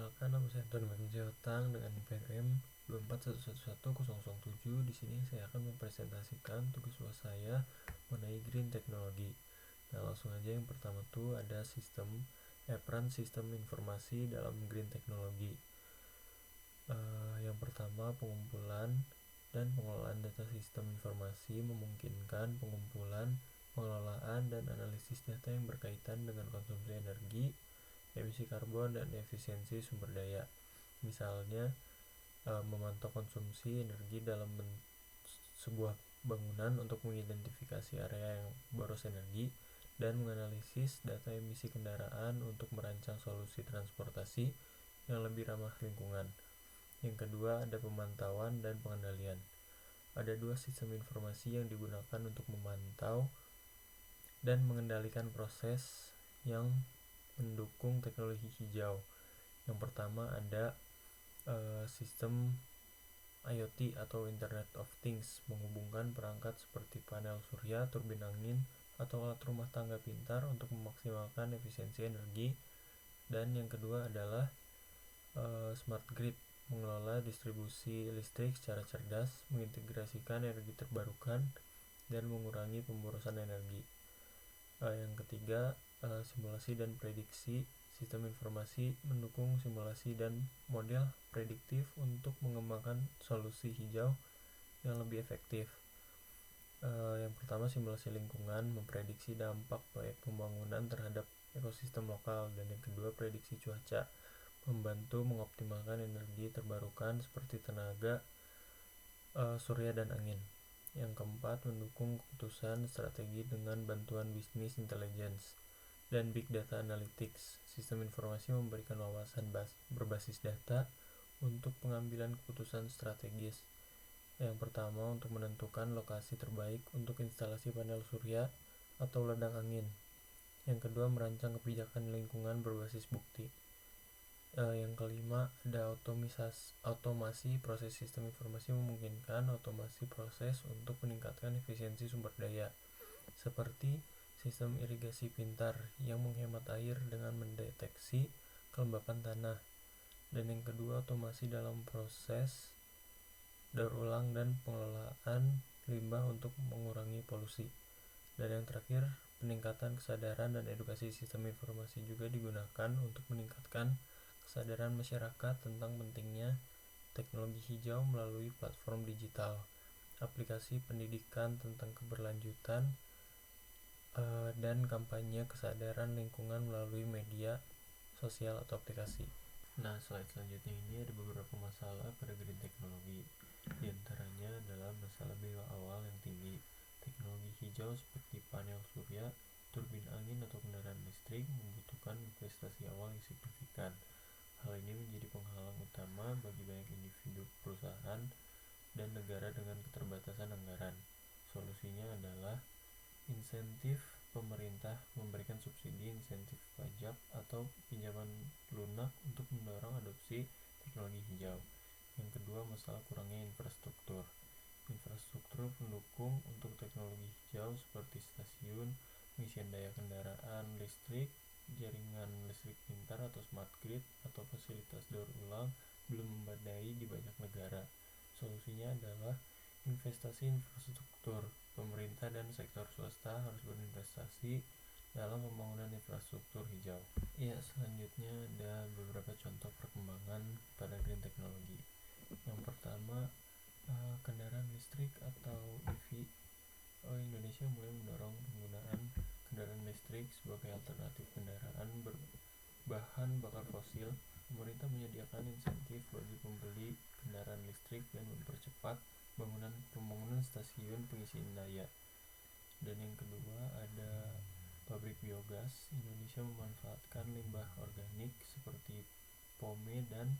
Perkenalkan, nama saya Anton Siotang dengan PRM 241111007. Di sini saya akan mempresentasikan tugas UAS saya mengenai green technology. Nah, langsung aja yang pertama tuh ada peran sistem informasi dalam green technology. Yang pertama, pengumpulan dan pengelolaan data sistem informasi memungkinkan pengumpulan, pengelolaan, dan analisis data yang berkaitan dengan konsumsi energi, emisi karbon, dan efisiensi sumber daya. Misalnya, memantau konsumsi energi dalam sebuah bangunan untuk mengidentifikasi area yang boros energi dan menganalisis data emisi kendaraan untuk merancang solusi transportasi yang lebih ramah lingkungan. Yang kedua, ada pemantauan dan pengendalian. Ada dua sistem informasi yang digunakan untuk memantau dan mengendalikan proses yang mendukung teknologi hijau. Yang pertama ada sistem IoT atau Internet of Things, menghubungkan perangkat seperti panel surya, turbin angin, atau alat rumah tangga pintar untuk memaksimalkan efisiensi energi. Dan yang kedua adalah Smart Grid, mengelola distribusi listrik secara cerdas, mengintegrasikan energi terbarukan, dan mengurangi pemborosan energi. Yang ketiga, simulasi dan prediksi. Sistem informasi mendukung simulasi dan model prediktif untuk mengembangkan solusi hijau yang lebih efektif. Yang pertama, simulasi lingkungan, memprediksi dampak proyek pembangunan terhadap ekosistem lokal. Dan yang kedua, prediksi cuaca, membantu mengoptimalkan energi terbarukan seperti tenaga surya dan angin. Yang keempat, mendukung keputusan strategi dengan bantuan bisnis intelligence dan big data analytics. Sistem informasi memberikan wawasan berbasis data untuk pengambilan keputusan strategis. Yang pertama, untuk menentukan lokasi terbaik untuk instalasi panel surya atau ladang angin. Yang kedua, merancang kebijakan lingkungan berbasis bukti. Yang kelima, ada otomasi proses. Sistem informasi memungkinkan otomasi proses untuk meningkatkan efisiensi sumber daya, seperti sistem irigasi pintar yang menghemat air dengan mendeteksi kelembapan tanah. Dan yang kedua, otomasi dalam proses daur ulang dan pengelolaan limbah untuk mengurangi polusi. Dan yang terakhir, peningkatan kesadaran dan edukasi. Sistem informasi juga digunakan untuk meningkatkan kesadaran masyarakat tentang pentingnya teknologi hijau melalui platform digital, aplikasi pendidikan tentang keberlanjutan, dan kampanye kesadaran lingkungan melalui media sosial atau aplikasi. Nah, slide selanjutnya ini ada beberapa masalah pada green technology. Di antaranya adalah masalah biaya awal yang tinggi. Teknologi hijau seperti panel surya, turbin angin, atau kendaraan listrik membutuhkan investasi awal yang signifikan. Hal ini menjadi penghalang utama bagi banyak individu, perusahaan, dan negara dengan keterbatasan anggaran. Solusinya adalah insentif pemerintah, memberikan subsidi, insentif pajak, atau pinjaman lunak untuk mendorong adopsi teknologi hijau. Yang kedua, masalah kurangnya infrastruktur. Infrastruktur pendukung untuk teknologi hijau seperti stasiun, pengisian daya kendaraan listrik, jaringan listrik pintar atau smart grid, atau fasilitas daur ulang belum memadai di banyak negara. Solusinya adalah investasi infrastruktur. Pemerintah dan sektor swasta harus berinvestasi dalam pembangunan infrastruktur hijau. Selanjutnya ada beberapa contoh perkembangan pada green technology. Yang pertama, kendaraan listrik atau EV. Indonesia mulai mendorong penggunaan kendaraan listrik sebagai alternatif kendaraan berbahan bakar fosil. Pemerintah menyediakan insentif bagi pembeli kendaraan listrik dan mempercepat pembangunan stasiun pengisian daya. Dan yang kedua, ada pabrik biogas. Indonesia memanfaatkan limbah organik seperti pome dan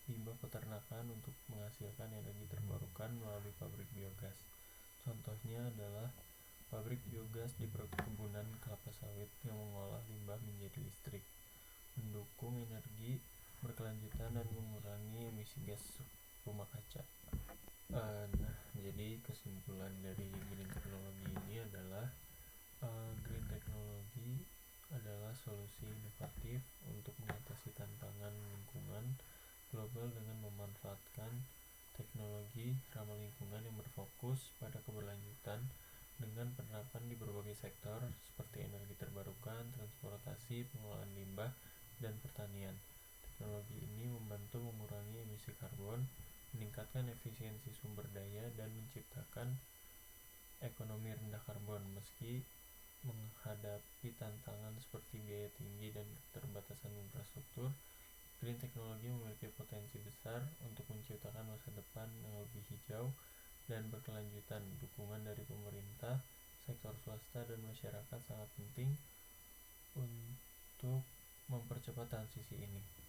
limbah peternakan untuk menghasilkan energi terbarukan melalui pabrik biogas. Contohnya adalah pabrik biogas di perkebunan kelapa sawit yang mengolah limbah menjadi listrik, mendukung energi berkelanjutan dan mengurangi emisi gas rumah kaca. Jadi kesimpulan dari green technology ini adalah green technology adalah solusi inovatif untuk mengatasi tantangan lingkungan sustainable dengan memanfaatkan teknologi ramah lingkungan yang berfokus pada keberlanjutan dengan penerapan di berbagai sektor seperti energi terbarukan, transportasi, pengelolaan limbah, dan pertanian. Teknologi ini membantu mengurangi emisi karbon, meningkatkan efisiensi sumber daya, dan menciptakan ekonomi rendah karbon meski menghadapi tantangan seperti biaya tinggi dan keterbatasan infrastruktur. Green teknologi memiliki potensi besar untuk menciptakan masa depan yang lebih hijau dan berkelanjutan. Dukungan dari pemerintah, sektor swasta, dan masyarakat sangat penting untuk mempercepat transisi ini.